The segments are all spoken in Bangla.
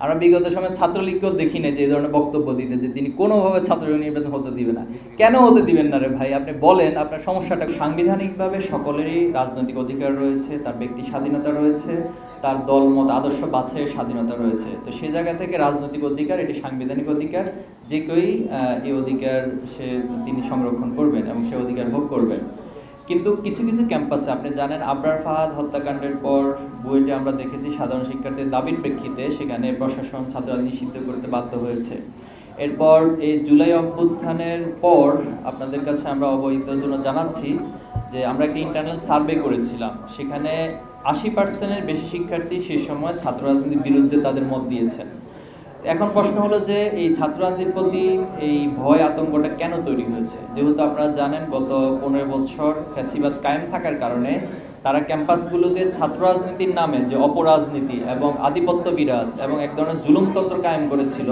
আমরা বিগত সময়ে ছাত্রলীগকেও দেখি না যে এই ধরনের বক্তব্য দিতে যে তিনি কোনোভাবে ছাত্রলীগ নির্বাচন হতে দিবে না। কেন হতে দিবেন না রে ভাই? আপনি বলেন আপনার সমস্যাটা। সাংবিধানিকভাবে সকলেরই রাজনৈতিক অধিকার রয়েছে, তার ব্যক্তি স্বাধীনতা রয়েছে, তার দল মত আদর্শ বাছাইয়ের স্বাধীনতা রয়েছে। তো সেই জায়গা থেকে রাজনৈতিক অধিকার, এটি সাংবিধানিক অধিকার, যে কেউই এই অধিকার তিনি সংরক্ষণ করবেন এবং সে অধিকার ভোগ করবেন। কিন্তু কিছু কিছু ক্যাম্পাসে আপনি জানেন আবরার ফাহাদ হত্যাকাণ্ডের পর বুয়েটে আমরা দেখেছি সাধারণ শিক্ষার্থীদের দাবির প্রেক্ষিতে সেখানে প্রশাসন ছাত্ররা নিষিদ্ধ করতে বাধ্য হয়েছে। এরপর এই জুলাই অভ্যুত্থানের পর আপনাদের কাছে আমরা অবহিতের জন্য জানাচ্ছি যে আমরা একটা ইন্টারনাল সার্ভে করেছিলাম, সেখানে 80%-এর বেশি শিক্ষার্থী সেই সময় ছাত্র রাজনীতির বিরুদ্ধে তাদের মত দিয়েছেন। এখন প্রশ্ন হলো যে এই ছাত্র রাজনীতির প্রতি এই ভয় আতঙ্কটা কেন তৈরি হয়েছে? যেহেতু আপনারা জানেন গত 15 বছর ফ্যাসিবাদ কায়েম থাকার কারণে তারা ক্যাম্পাসগুলোতে ছাত্র রাজনীতির নামে যে অপরাজনীতি এবং আধিপত্য বিরাজ এবং এক ধরনের জুলুমতন্ত্র কায়েম করেছিল,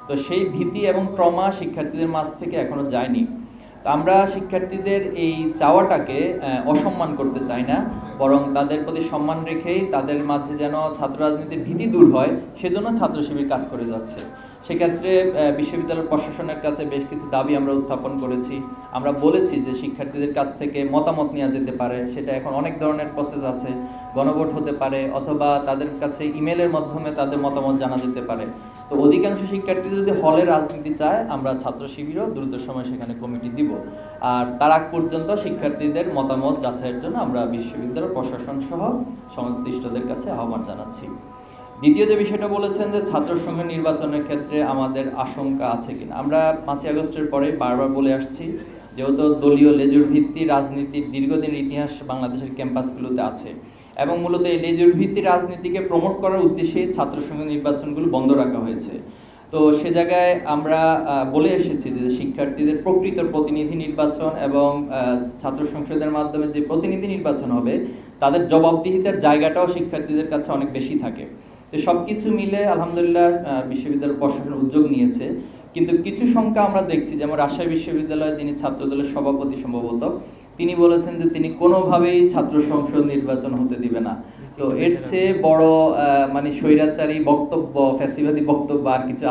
তো সেই ভীতি এবং ট্রমা শিক্ষার্থীদের মাঝ থেকে এখনো যায়নি। তো আমরা শিক্ষার্থীদের এই চাওয়াটাকে অসম্মান করতে চাই না, বরং তাদের প্রতি সম্মান রেখেই তাদের মাঝে যেন ছাত্র রাজনীতির ভীতি দূর হয় সেজন্য ছাত্র শিবির কাজ করে যাচ্ছে। সেক্ষেত্রে বিশ্ববিদ্যালয় প্রশাসনের কাছে বেশ কিছু দাবি আমরা উত্থাপন করেছি। আমরা বলেছি যে শিক্ষার্থীদের কাছ থেকে মতামত নেওয়া যেতে পারে, সেটা এখন অনেক ধরনের প্রসেস আছে, গণভোট হতে পারে অথবা তাদের কাছে ইমেলের মাধ্যমে তাদের মতামত জানা যেতে পারে। তো অধিকাংশ শিক্ষার্থী যদি হলে রাজনীতি চায়, আমরা ছাত্র শিবিরও দ্রুত সময় সেখানে কমিটি দিব। আর তার আগ পর্যন্ত শিক্ষার্থীদের মতামত যাচাইয়ের জন্য আমরা বিশ্ববিদ্যালয় প্রশাসন সহ সংশ্লিষ্টদের কাছে আহ্বান জানাচ্ছি। দ্বিতীয় যে বিষয়টা বলেছেন যে ছাত্র সংঘ নির্বাচনের ক্ষেত্রে আমাদের আশঙ্কা আছে কিনা, আমরা 5ই আগস্টের পরে বারবার বলে আসছি, যেহেতু দলীয় লেজুর ভিত্তি রাজনীতির দীর্ঘদিনের ইতিহাস বাংলাদেশের ক্যাম্পাসগুলোতে আছে এবং মূলত এই লেজুর ভিত্তি রাজনীতিকে প্রমোট করার উদ্দেশ্যে ছাত্র সংঘ নির্বাচনগুলো বন্ধ রাখা হয়েছে। তো সে জায়গায় আমরা বলে এসেছি যে শিক্ষার্থীদের প্রকৃত প্রতিনিধি নির্বাচন এবং ছাত্র সংসদের মাধ্যমে যে প্রতিনিধি নির্বাচন হবে তাদের জবাবদিহিতার জায়গাটাও শিক্ষার্থীদের কাছে অনেক বেশি থাকে। তো সব কিছু মিলে আলহামদুলিল্লাহ বিশ্ববিদ্যালয় প্রশাসন উদ্যোগ নিয়েছে, কিন্তু কিছু সংখ্যা আমরা দেখছি, যেমন রাজশাহী বিশ্ববিদ্যালয়ে যিনি ছাত্রদলের সভাপতি সম্ভবত, তিনি বলেছেন যে তিনি কোনোভাবেই ছাত্র সংসদ নির্বাচন হতে দিবে না। তো এর চেয়ে বড় মানে স্বৈরাচারী বক্তব্য, ফ্যাসিবাদী বক্তব্য আর কিছু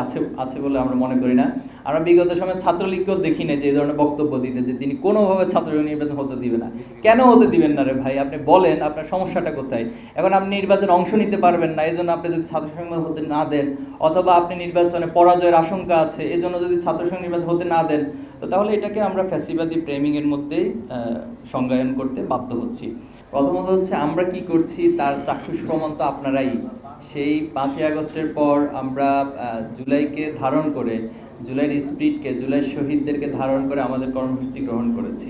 আছে বলে আমরা মনে করি না। আমরা বিগত সময়ে ছাত্রলীগকেও দেখি না যে এই ধরনের বক্তব্য দিতে যে তিনি কোনোভাবে ছাত্রলীগ নির্বাচন হতে দিবে না। কেন হতে দিবেন না রে ভাই? আপনি বলেন আপনার সমস্যাটা কোথায়? এখন আপনি নির্বাচনে অংশ নিতে পারবেন না, এই জন্য আপনি যদি ছাত্র সংসদ হতে না দেন, অথবা আপনি নির্বাচনে পরাজয়ের আশঙ্কা আছে এই জন্য যদি ছাত্র সংসদ নির্বাচন হতে না দেন, তো তাহলে এটাকে আমরা ফ্যাসিবাদী ফ্রেমিংয়ের মধ্যেই সংজ্ঞায়ন করতে বাধ্য হচ্ছি। প্রথমত হচ্ছে আমরা কি করছি তার চাক্ষুষ প্রমাণ তো আপনারাই। সেই 5ই আগস্টের পর আমরা জুলাইকে ধারণ করে, জুলাইয়ের স্পিরিটকে, জুলাই শহীদদেরকে ধারণ করে আমাদের কর্মসূচি গ্রহণ করেছি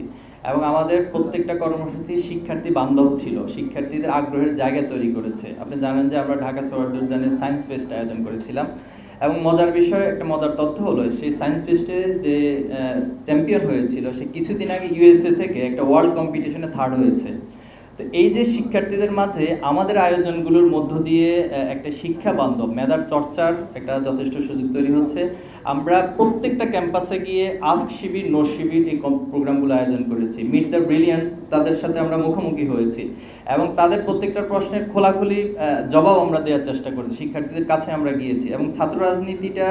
এবং আমাদের প্রত্যেকটা কর্মসূচি শিক্ষার্থী বান্ধব ছিল, শিক্ষার্থীদের আগ্রহের জায়গা তৈরি করেছে। আপনি জানেন যে আমরা ঢাকা সোহরাওয়ার্দী সায়েন্স ফেস্ট আয়োজন করেছিলাম এবং মজার বিষয়, একটা মজার তথ্য হলো সেই সায়েন্স ফেস্টে যে চ্যাম্পিয়ন হয়েছিল সে কিছুদিন আগে ইউএসএ থেকে একটা ওয়ার্ল্ড কম্পিটিশনে থার্ড হয়েছে। তো এই যে শিক্ষার্থীদের মাঝে আমাদের আয়োজনগুলোর মধ্য দিয়ে একটা শিক্ষা বান্ধব মেধার চর্চার একটা যথেষ্ট সুযোগ তৈরি হচ্ছে। আমরা প্রত্যেকটা ক্যাম্পাসে গিয়ে আস্ক শিবির, নো শিবির এই প্রোগ্রামগুলো আয়োজন করেছি। মিট দ্য ব্রিলিয়ান্স, তাদের সাথে আমরা মুখোমুখি হয়েছি এবং তাদের প্রত্যেকটা প্রশ্নের খোলাখুলি জবাব আমরা দেওয়ার চেষ্টা করেছি, শিক্ষার্থীদের কাছে আমরা গিয়েছি। এবং ছাত্র রাজনীতিটা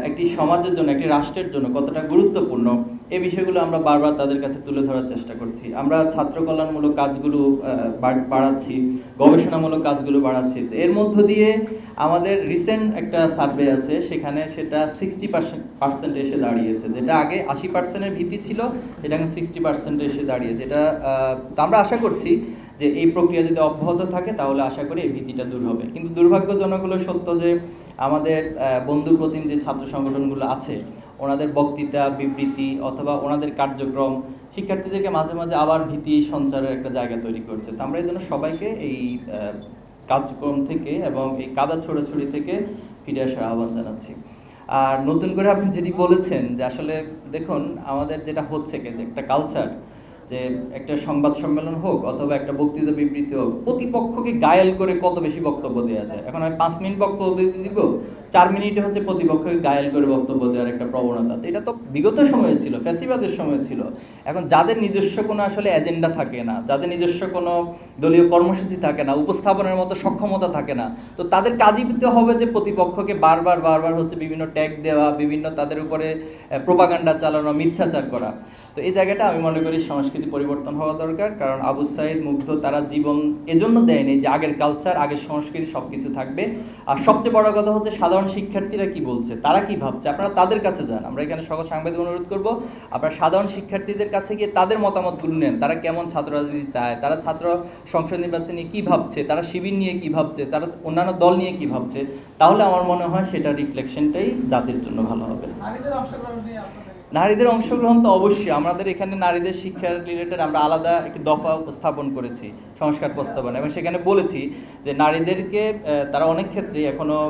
একটি সমাজের জন্য, একটি রাষ্ট্রের জন্য কতটা গুরুত্বপূর্ণ এই বিষয়গুলো আমরা বারবার তাদের কাছে তুলে ধরার চেষ্টা করছি। আমরা ছাত্র কল্যাণমূলক কাজগুলো বাড়াচ্ছি, গবেষণামূলক কাজগুলো বাড়াচ্ছি। তো এর মধ্য দিয়ে আমাদের রিসেন্ট একটা সার্ভে আছে, সেখানে সেটা 60% এসে দাঁড়িয়েছে, যেটা আগে 80%-এর ভীতি ছিল, এটা এখন 60% এসে দাঁড়িয়েছে। এটা আমরা আশা করছি যে এই প্রক্রিয়া যদি অব্যাহত থাকে তাহলে আশা করি এই ভীতিটা দূর হবে। কিন্তু দুর্ভাগ্যজনক হলো সত্য যে আমাদের বন্ধু প্রতিম যে ছাত্র সংগঠনগুলো আছে, ওনাদের বক্তৃতা, বিবৃতি অথবা ওনাদের কার্যক্রম শিক্ষার্থীদেরকে মাঝে মাঝে আবার ভীতি সঞ্চারের একটা জায়গা তৈরি করছে। তো আমরা এই জন্য সবাইকে এই কার্যক্রম থেকে এবং এই কাদা ছোড়াছুড়ি থেকে ফিরে আসার আহ্বান জানাচ্ছি। আর নতুন করে আপনি যেটি বলেছেন যে আসলে দেখুন আমাদের যেটা হচ্ছে যে একটা কালচার, যে একটা সংবাদ সম্মেলন হোক অথবা একটা বক্তৃতা বিবৃতি হোক, প্রতিপক্ষকে গায়েল করে কত বেশি বক্তব্য দেওয়া যায়। এখন আমি 5 মিনিট বক্তব্য দিব, 4 মিনিটে হচ্ছে প্রতিপক্ষকে ঘায়েল করে বক্তব্য দেওয়ার একটা প্রবণতা। তো এটা তো বিগত সময়ে ছিল, ফ্যাসিবাদের সময় ছিল। এখন যাদের নিজস্ব কোনো আসলে এজেন্ডা থাকে না, যাদের নিজস্ব কোনো দলীয় কর্মসূচি থাকে না, উপস্থাপনের মতো সক্ষমতা থাকে না, তো তাদের কাজই তো হবে যে প্রতিপক্ষকে বারবার বারবার হচ্ছে বিভিন্ন ট্যাগ দেওয়া, বিভিন্ন তাদের উপরে প্রোপাগান্ডা চালানো, মিথ্যাচার করা। তো এই জায়গাটা আমি মনে করি সংস্কৃতি পরিবর্তন হওয়া দরকার। কারণ আবু সাইদ, মুগ্ধ তারা জীবন এজন্য দেয়নি যে আগের কালচার, আগের সংস্কৃতি সব কিছু থাকবে। আর সবচেয়ে বড় কথা হচ্ছে সাধারণ শিক্ষার্থীরা কি বলছে, তারা কি ভাবছে, আপনারা তাদের কাছে যান। আমরা এখানে সকল সাংবাদিক অনুরোধ করব, আপনারা সাধারণ শিক্ষার্থীদের কাছে গিয়ে তাদের মতামতগুলো নেন। তারা কেমন ছাত্র রাজনীতি চায়, তারা ছাত্র সংসদ নির্বাচন নিয়ে কী ভাবছে, তারা শিবির নিয়ে কী ভাবছে, তারা অন্যান্য দল নিয়ে কী ভাবছে। তাহলে আমার মনে হয় সেটা রিফ্লেকশনটাই জাতির জন্য ভালো হবে। নারীদের অংশগ্রহণ তো অবশ্যই, আমাদের এখানে নারীদের শিক্ষার রিলেটেড আমরা আলাদা একটি দফা উপস্থাপন করেছি সংস্কার প্রস্তাবনা, এবং সেখানে বলেছি যে নারীদেরকে তারা অনেক ক্ষেত্রে এখনও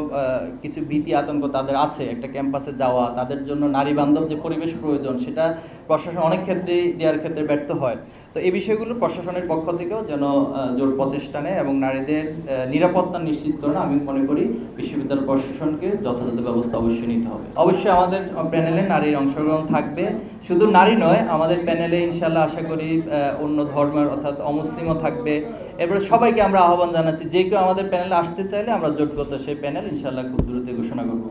কিছু ভীতি আতঙ্ক তাদের আছে একটা ক্যাম্পাসে যাওয়া, তাদের জন্য নারী বান্ধব যে পরিবেশ প্রয়োজন সেটা প্রশাসন অনেক ক্ষেত্রেই দেওয়ার ক্ষেত্রে ব্যর্থ হয়। তো এই বিষয়গুলো প্রশাসনের পক্ষ থেকেও যেন জোর প্রচেষ্টা নেয় এবং নারীদের নিরাপত্তা নিশ্চিত করেন। আমি মনে করি বিশ্ববিদ্যালয় প্রশাসনকে যথাযথ ব্যবস্থা অবশ্যই নিতে হবে। অবশ্যই আমাদের প্যানেলে নারীর অংশগ্রহণ থাকবে, শুধু নারী নয়, আমাদের প্যানেলে ইনশাল্লাহ আশা করি অন্য ধর্মের অর্থাৎ অমুসলিমও থাকবে। এরপরে সবাইকে আমরা আহ্বান জানাচ্ছি, যে কেউ আমাদের প্যানেলে আসতে চাইলে আমরা যোগ্যতা সেই প্যানেল ইনশাল্লাহ খুব দ্রুত ঘোষণা করব।